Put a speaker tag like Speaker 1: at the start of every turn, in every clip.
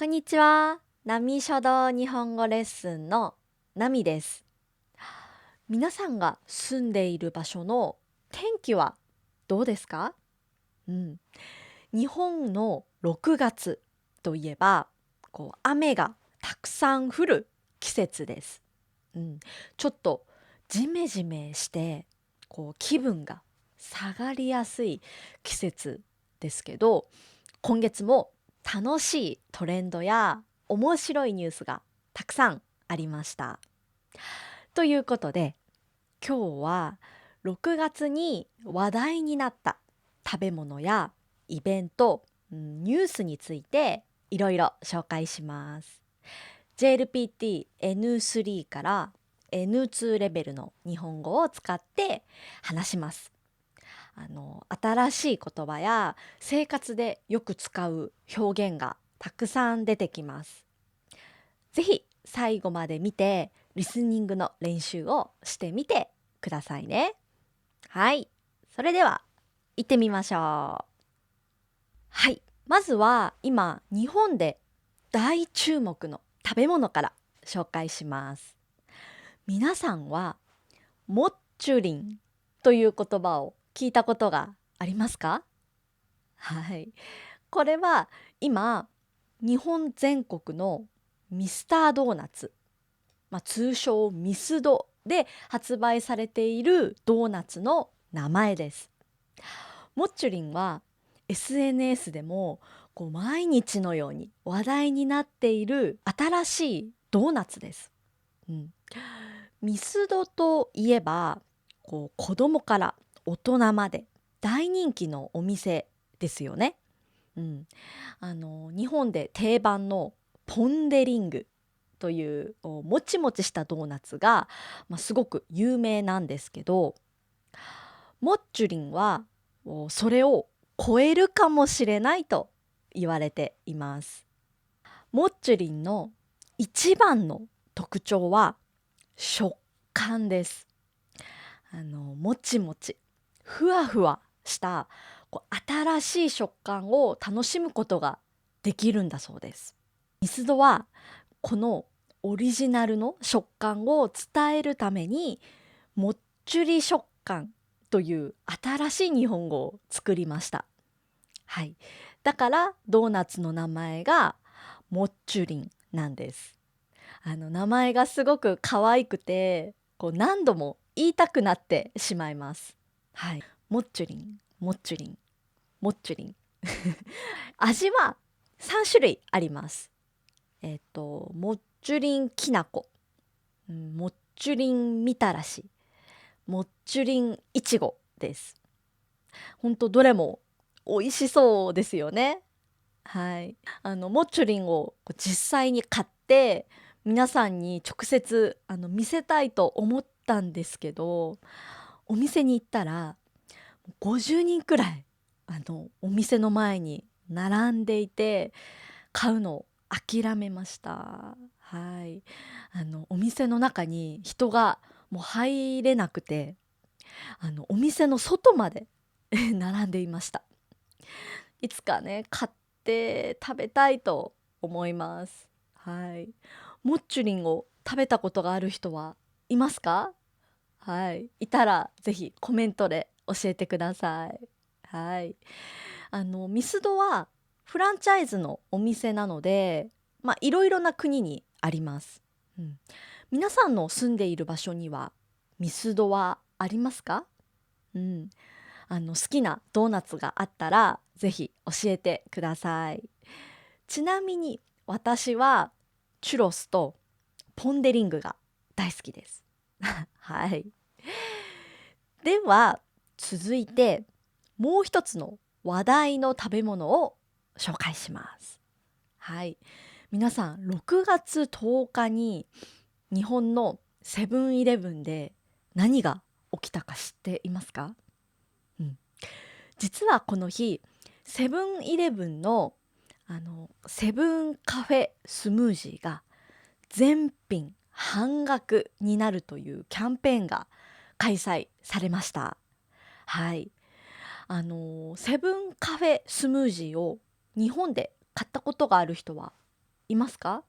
Speaker 1: こんにちは。波書道日本語レッスンのナミです。皆さんが住んでいる場所の天気はどうですか？うん、日本の6月といえば、雨がたくさん降る季節です。うん、ちょっとジメジメして気分が下がりやすい季節ですけど、今月も楽しいトレンドや面白いニュースがたくさんありました。ということで、今日は6月に話題になった食べ物やイベント、ニュースについていろいろ紹介します。JLPT N3 から N2 レベルの日本語を使って話します。新しい言葉や生活でよく使う表現がたくさん出てきます。ぜひ最後まで見てリスニングの練習をしてみてくださいね。はい、それでは行ってみましょう。はい、まずは今日本で大注目の食べ物から紹介します。皆さんはモッチュリンという言葉を聞いたことがありますか？はい。これは今、日本全国のミスタードーナツ、通称ミスドで発売されているドーナツの名前です。モッチュリンは SNS でも毎日のように話題になっている新しいドーナツです。うん、ミスドといえば子供から大人まで大人気のお店ですよね。うん、日本で定番のポン・デ・リングというもちもちしたドーナツが、すごく有名なんですけど、モッチュリンはそれを超えるかもしれないと言われています。モッチュリンの一番の特徴は食感です。もちもちふわふわした新しい食感を楽しむことができるんだそうです。ミスドはこのオリジナルの食感を伝えるためにもっちゅり食感という新しい日本語を作りました。はい。だからドーナツの名前がもっちゅりんなんです。名前がすごく可愛くて何度も言いたくなってしまいます。はい。もっちゅりん、もっちゅりん、もっちゅりん。味は3種類あります。もっちゅりんきなこ、もっちゅりんみたらし、もっちゅりんいちごです。ほんとどれも美味しそうですよね。はい。もっちゅりんを実際に買って皆さんに直接見せたいと思ったんですけど、お店に行ったら50人くらいお店の前に並んでいて、買うのを諦めました。はい。お店の中に人がもう入れなくて、お店の外まで並んでいました。いつかね、買って食べたいと思います。はい。モッチュリンを食べたことがある人はいますか？はい。いたらぜひコメントで教えてください。はい。ミスドはフランチャイズのお店なので、いろいろな国にあります。うん。皆さんの住んでいる場所にはミスドはありますか？うん。好きなドーナツがあったらぜひ教えてください。ちなみに私はチュロスとポン・デ・リングが大好きです。はい。では続いてもう一つの話題の食べ物を紹介します。はい。皆さん6月10日に日本のセブンイレブンで何が起きたか知っていますか？うん、実はこの日セブンイレブンのセブンカフェスムージーが全品半額になるというキャンペーンが開催されました。はい。セブンカフェスムージーを日本で買ったことがある人はいますか？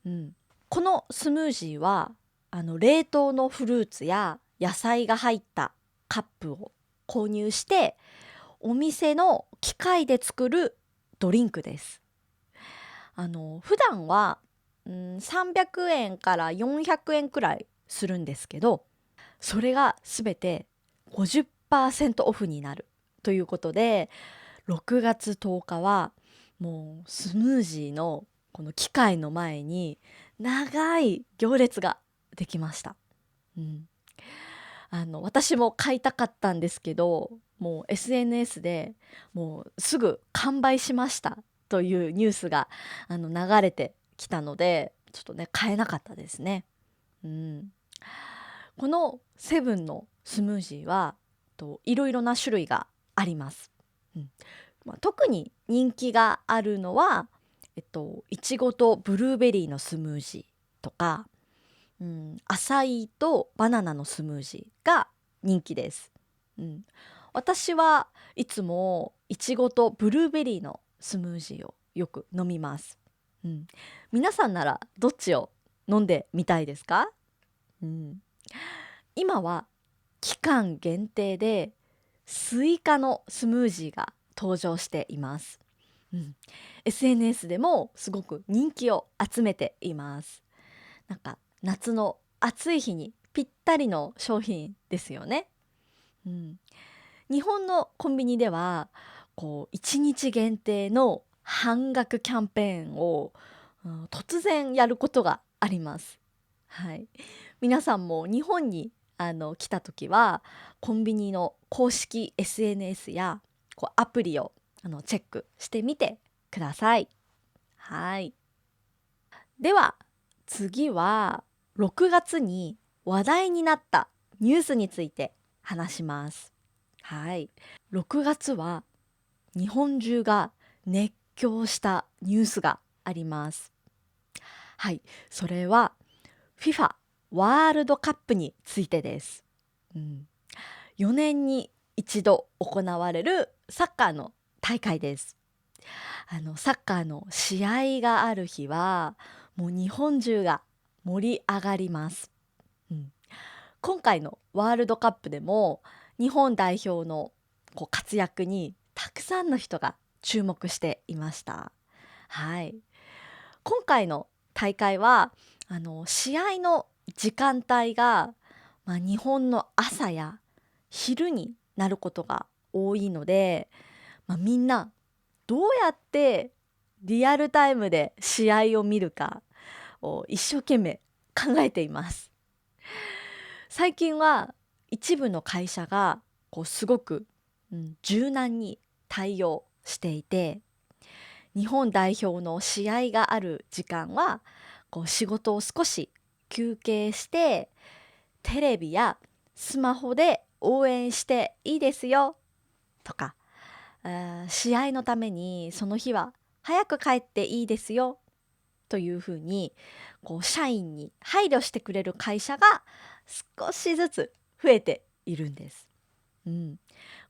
Speaker 1: うん、このスムージーは冷凍のフルーツや野菜が入ったカップを購入してお店の機械で作るドリンクです。普段は、300円から400円くらいするんですけど、それがすべて50%オフになるということで、6月10日はもうスムージーのこの機械の前に長い行列ができました。うん、私も買いたかったんですけど、もう SNS でもうすぐ完売しましたというニュースが流れてきたので、ちょっとね買えなかったですね。うん、このセブンのスムージーはいろいろな種類があります。うん特に人気があるのは、いちごとブルーベリーのスムージーとか、アサイーとバナナのスムージーが人気です。うん、私はいつもいちごとブルーベリーのスムージーをよく飲みます。うん、皆さんならどっちを飲んでみたいですか？うん、今は期間限定でスイカのスムージーが登場しています。うん、SNS でもすごく人気を集めています。なんか夏の暑い日にぴったりの商品ですよね。うん、日本のコンビニでは1日限定の半額キャンペーンを、突然やることがあります。はい、皆さんも日本に来た時はコンビニの公式 SNS やアプリをチェックしてみてください。はい。では次は6月に話題になったニュースについて話します。はい。6月は日本中が熱狂したニュースがあります。はい。それは FIFA ワールドカップについてです。うん、4年に一度行われるサッカーの大会です。サッカーの試合がある日はもう日本中が盛り上がります。うん、今回のワールドカップでも日本代表の活躍にたくさんの人が注目していました。はい、今回の大会は試合の時間帯が、日本の朝や昼になることが多いので、みんなどうやってリアルタイムで試合を見るかを一生懸命考えています。最近は一部の会社がすごく、柔軟に対応していて、日本代表の試合がある時間は仕事を少し休憩してテレビやスマホで応援していいですよとか、試合のためにその日は早く帰っていいですよというふうに社員に配慮してくれる会社が少しずつ増えているんです。うん、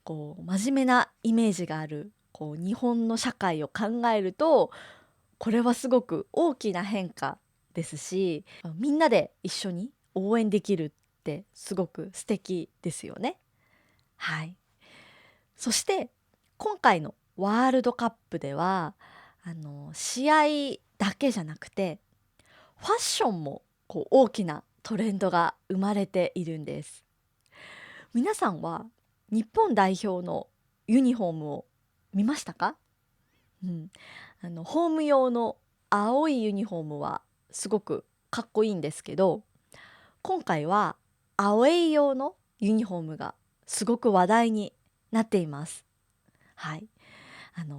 Speaker 1: 真面目なイメージがある日本の社会を考えるとこれはすごく大きな変化ですし、みんなで一緒に応援できるってすごく素敵ですよね。はい。そして今回のワールドカップでは試合だけじゃなくてファッションも大きなトレンドが生まれているんです。皆さんは日本代表のユニフォームを見ましたか？うん、ホーム用の青いユニフォームはすごくかっこいいんですけど、今回はアウェイ用のユニフォームがすごく話題になっています。はい、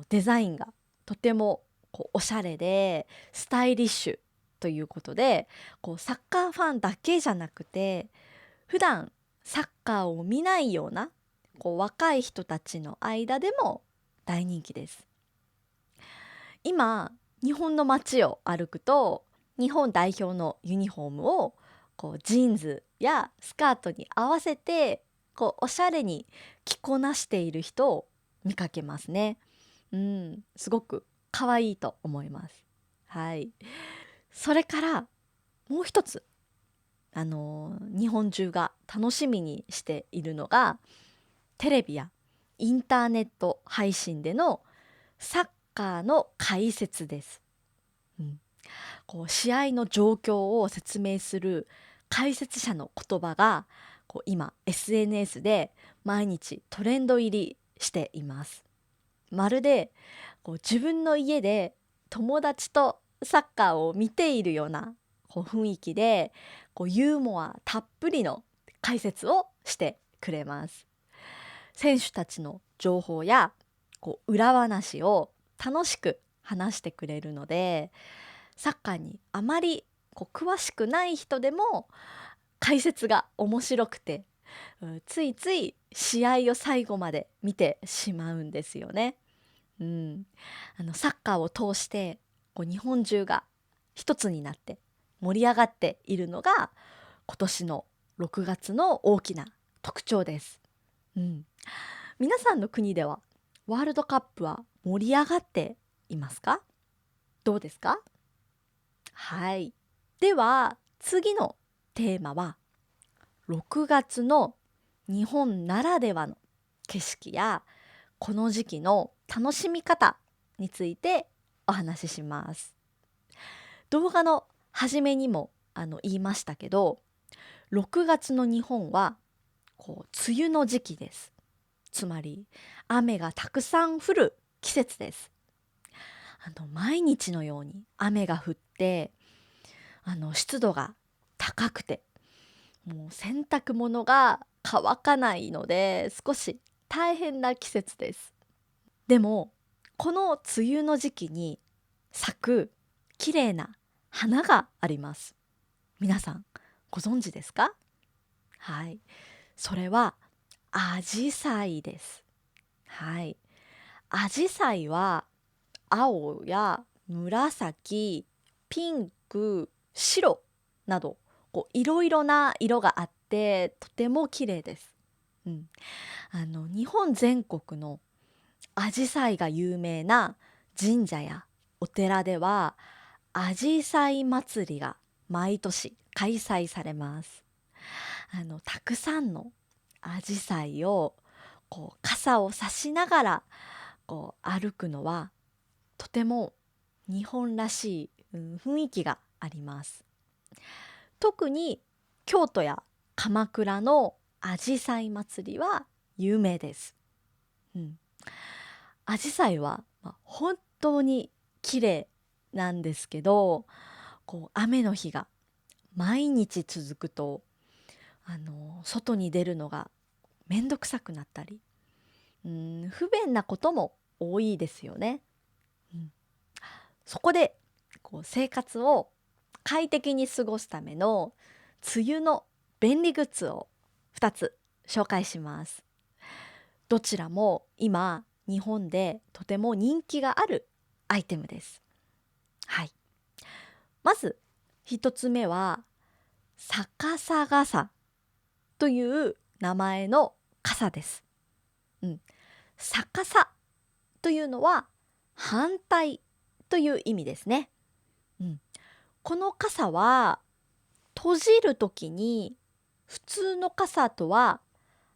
Speaker 1: デザインがとてもおしゃれでスタイリッシュということでサッカーファンだけじゃなくて普段サッカーを見ないような若い人たちの間でも大人気です。今日本の街を歩くと日本代表のユニフォームをジーンズやスカートに合わせておしゃれに着こなしている人を見かけますね。すごく可愛いと思います。はい。それからもう一つ、日本中が楽しみにしているのが、テレビやインターネット配信でのサッカーの解説です。うん、試合の状況を説明する解説者の言葉が今 SNS で毎日トレンド入りしています。まるで自分の家で友達とサッカーを見ているような雰囲気でユーモアたっぷりの解説をしてくれます。選手たちの情報や裏話を楽しく話してくれるので、サッカーにあまり詳しくない人でも解説が面白くて、ついつい試合を最後まで見てしまうんですよね。うん、サッカーを通して日本中が一つになって盛り上がっているのが今年の6月の大きな特徴です。うん、皆さんの国ではワールドカップは盛り上がっていますか？どうですか？はい。では次のテーマは、6月の日本ならではの景色やこの時期の楽しみ方についてお話しします。動画の初めにも言いましたけど、6月の日本は梅雨の時期です。つまり雨がたくさん降る季節です。毎日のように雨が降って、湿度が高くて、もう洗濯物が乾かないので少し大変な季節です。でもこの梅雨の時期に咲く綺麗な花があります。皆さんご存知ですか？はい、それはアジサイです。はい、アジサイは青や紫、ピンク、白などいろいろな色があってとても綺麗です。うん、日本全国のアジサイが有名な神社やお寺ではアジサイ祭りが毎年開催されます。たくさんのアジサイを傘を差しながら歩くのはとても日本らしい、雰囲気があります。特に京都や鎌倉のあじさい祭りは有名です。うん、アジサイは、本当に綺麗なんですけど、雨の日が毎日続くと外に出るのがめんどくさくなったり、不便なことも多いですよね。うん、そこで生活を快適に過ごすための梅雨の便利グッズを2つ紹介します。どちらも今日本でとても人気があるアイテムです。はい。まず1つ目は逆さ傘という名前の傘です。うん、逆さというのは反対という意味ですね。うん、この傘は閉じるときに普通の傘とは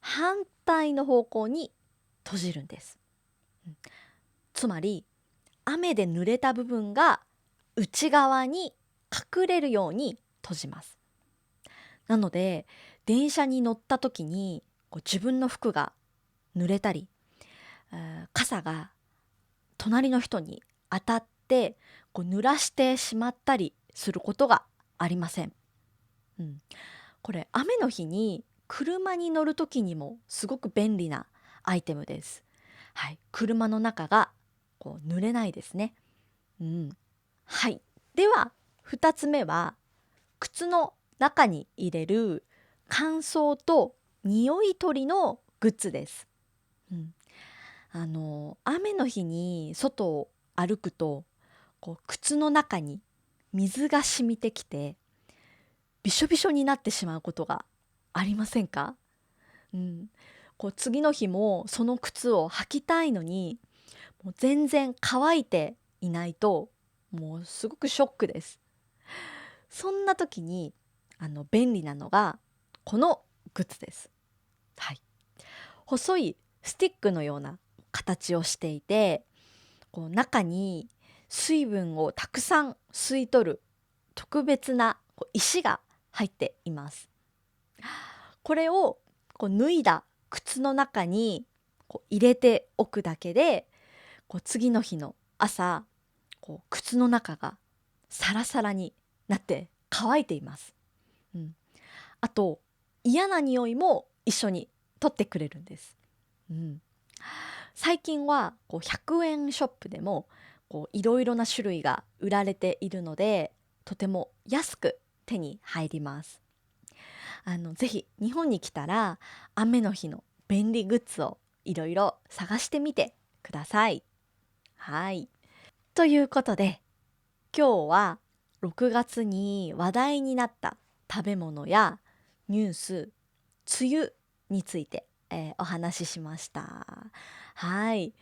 Speaker 1: 反対の方向に閉じるんです。うん、つまり雨で濡れた部分が内側に隠れるように閉じます。なので電車に乗った時に自分の服が濡れたり、傘が隣の人に当たって濡らしてしまったりすることがありません。うん、これ雨の日に車に乗る時にもすごく便利なアイテムです。はい、車の中が濡れないですね。うん、はい。では2つ目は靴の中に入れる乾燥と匂い取りのグッズです。うん、雨の日に外を歩くと靴の中に水が染みてきてびしょびしょになってしまうことがありませんか？うん、次の日もその靴を履きたいのにもう全然乾いていないともうすごくショックです。そんな時に便利なのがこのグッズです。はい。細いスティックのような形をしていて、こう中に水分をたくさん吸い取る特別な石が入っています。これを脱いだ靴の中に入れておくだけで、次の日の朝靴の中がサラサラになって乾いています。うん、あと嫌な匂いも一緒に取ってくれるんです。うん、最近は100円ショップでもいろいろな種類が売られているので、とても安く手に入ります。ぜひ日本に来たら雨の日の便利グッズをいろいろ探してみてください。はい。ということで今日は6月に話題になった食べ物やニュース、梅雨について、お話ししました。はい。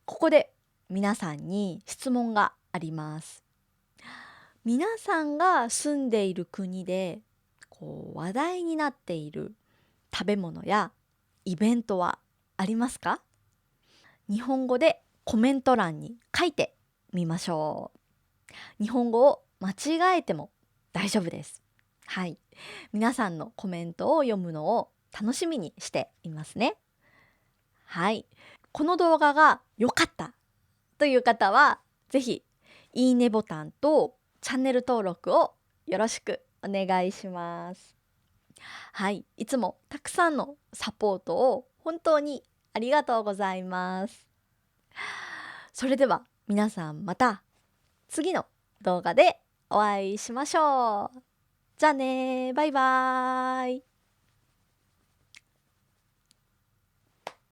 Speaker 1: ここで皆さんに質問があります。皆さんが住んでいる国で話題になっている食べ物やイベントはありますか？日本語でコメント欄に書いてみましょう。日本語を間違えても大丈夫です。はい。皆さんのコメントを読むのを楽しみにしていますね。はい。この動画が良かったという方は、ぜひいいねボタンとチャンネル登録をよろしくお願いします。はい。いつもたくさんのサポートを本当にありがとうございます。それでは皆さんまた次の動画でお会いしましょう。じゃあね、バイバーイ。